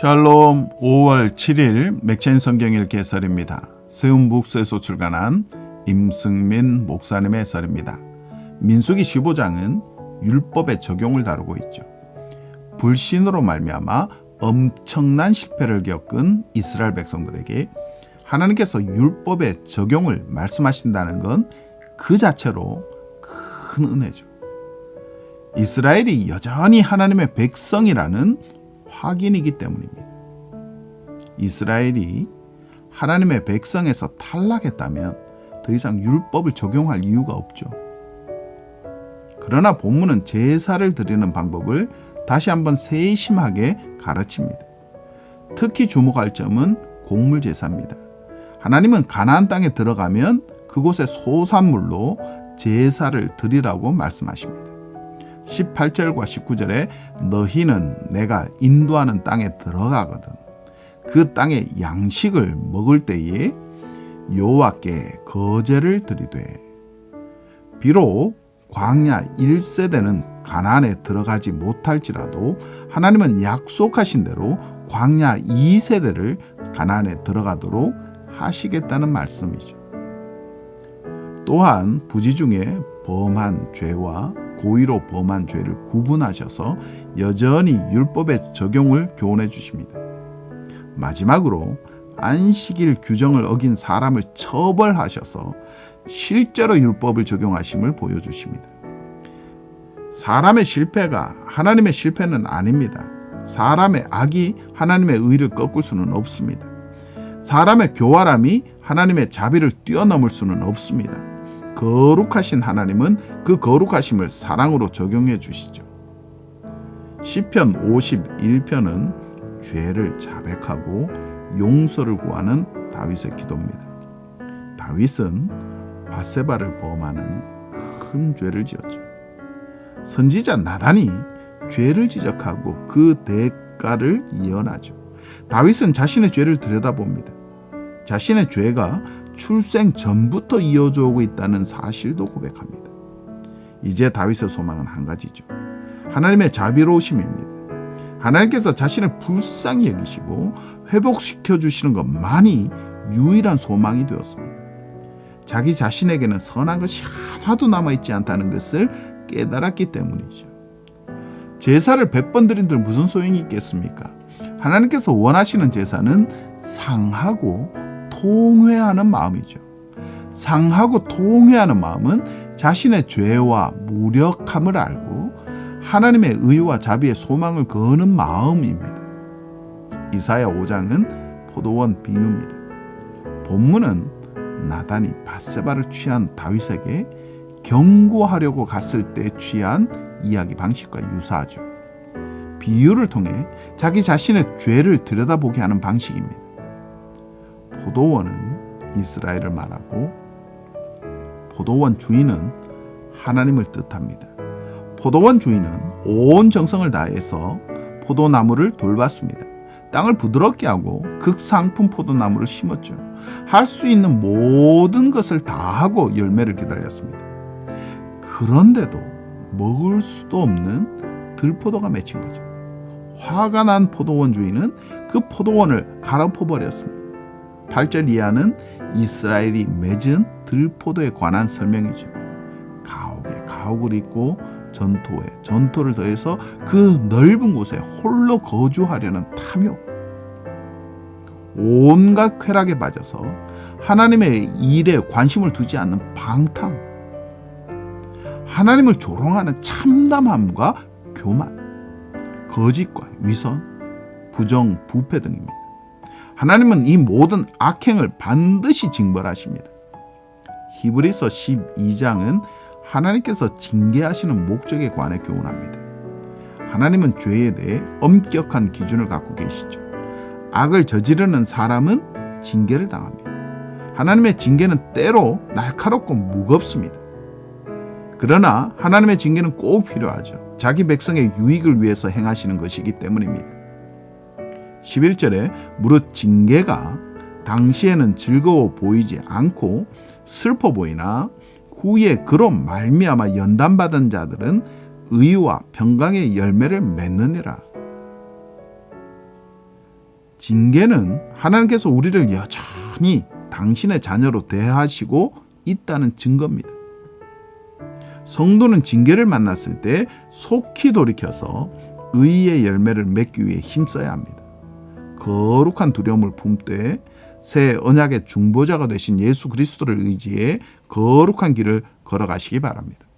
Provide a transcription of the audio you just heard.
샬롬 5월 7일 맥체인 성경 읽기 해설입니다. 세움북스에서 출간한 임승민 목사님의 해설입니다. 민수기 15장은 율법의 적용을 다루고 있죠. 불신으로 말미암아 엄청난 실패를 겪은 이스라엘 백성들에게 하나님께서 율법의 적용을 말씀하신다는 건 그 자체로 큰 은혜죠. 이스라엘이 여전히 하나님의 백성이라는 확인이기 때문입니다. 이스라엘이 하나님의 백성에서 탈락했다면 더 이상 율법을 적용할 이유가 없죠. 그러나 본문은 제사를 드리는 방법을 다시 한번 세심하게 가르칩니다. 특히 주목할 점은 곡물 제사입니다. 하나님은 가나안 땅에 들어가면 그곳의 소산물로 제사를 드리라고 말씀하십니다. 18절과 19절에 너희는 내가 인도하는 땅에 들어가거든 그 땅의 양식을 먹을 때에 여호와께 거제를 드리되, 비록 광야 1세대는 가나안에 들어가지 못할지라도 하나님은 약속하신 대로 광야 2세대를 가나안에 들어가도록 하시겠다는 말씀이죠. 또한 부지 중에 범한 죄와 고의로 범한 죄를 구분하셔서 여전히 율법의 적용을 교훈해 주십니다. 마지막으로 안식일 규정을 어긴 사람을 처벌하셔서 실제로 율법을 적용하심을 보여주십니다. 사람의 실패가 하나님의 실패는 아닙니다. 사람의 악이 하나님의 의를 꺾을 수는 없습니다. 사람의 교활함이 하나님의 자비를 뛰어넘을 수는 없습니다. 거룩하신 하나님은 그 거룩하심을 사랑으로 적용해 주시죠. 시편 51편은 죄를 자백하고 용서를 구하는 다윗의 기도입니다. 다윗은 밧세바를 범하는 큰 죄를 지었죠. 선지자 나단이 죄를 지적하고 그 대가를 예언하죠. 다윗은 자신의 죄를 들여다봅니다. 자신의 죄가 출생 전부터 이어져 오고 있다는 사실도 고백합니다. 이제 다윗의 소망은 한 가지죠. 하나님의 자비로우심입니다. 하나님께서 자신을 불쌍히 여기시고 회복시켜 주시는 것만이 유일한 소망이 되었습니다. 자기 자신에게는 선한 것이 하나도 남아있지 않다는 것을 깨달았기 때문이죠. 제사를 100번 드린들 무슨 소용이 있겠습니까? 하나님께서 원하시는 제사는 상하고 통회하는 마음이죠. 상하고 통회하는 마음은 자신의 죄와 무력함을 알고 하나님의 의와 자비의 소망을 거는 마음입니다. 이사야 5장은 포도원 비유입니다. 본문은 나단이 밧세바를 취한 다윗에게 경고하려고 갔을 때 취한 이야기 방식과 유사하죠. 비유를 통해 자기 자신의 죄를 들여다보게 하는 방식입니다. 포도원은 이스라엘을 말하고 포도원 주인은 하나님을 뜻합니다. 포도원 주인은 온 정성을 다해서 포도나무를 돌봤습니다. 땅을 부드럽게 하고 극상품 포도나무를 심었죠. 할 수 있는 모든 것을 다 하고 열매를 기다렸습니다. 그런데도 먹을 수도 없는 들포도가 맺힌 거죠. 화가 난 포도원 주인은 그 포도원을 갈아엎어버렸습니다. 8절 이하는 이스라엘이 맺은 들포도에 관한 설명이죠. 가옥에 가옥을 잇고 전토에 전토를 더해서 그 넓은 곳에 홀로 거주하려는 탐욕, 온갖 쾌락에 빠져서 하나님의 일에 관심을 두지 않는 방탕, 하나님을 조롱하는 참담함과 교만, 거짓과 위선, 부정, 부패 등입니다. 하나님은 이 모든 악행을 반드시 징벌하십니다. 히브리서 12장은 하나님께서 징계하시는 목적에 관해 교훈합니다. 하나님은 죄에 대해 엄격한 기준을 갖고 계시죠. 악을 저지르는 사람은 징계를 당합니다. 하나님의 징계는 때로 날카롭고 무겁습니다. 그러나 하나님의 징계는 꼭 필요하죠. 자기 백성의 유익을 위해서 행하시는 것이기 때문입니다. 11절에 무릇 징계가 당시에는 즐거워 보이지 않고 슬퍼 보이나 후에 그로 말미암아 연단받은 자들은 의와 평강의 열매를 맺느니라. 징계는 하나님께서 우리를 여전히 당신의 자녀로 대하시고 있다는 증거입니다. 성도는 징계를 만났을 때 속히 돌이켜서 의의 열매를 맺기 위해 힘써야 합니다. 거룩한 두려움을 품되 새 언약의 중보자가 되신 예수 그리스도를 의지해 거룩한 길을 걸어가시기 바랍니다.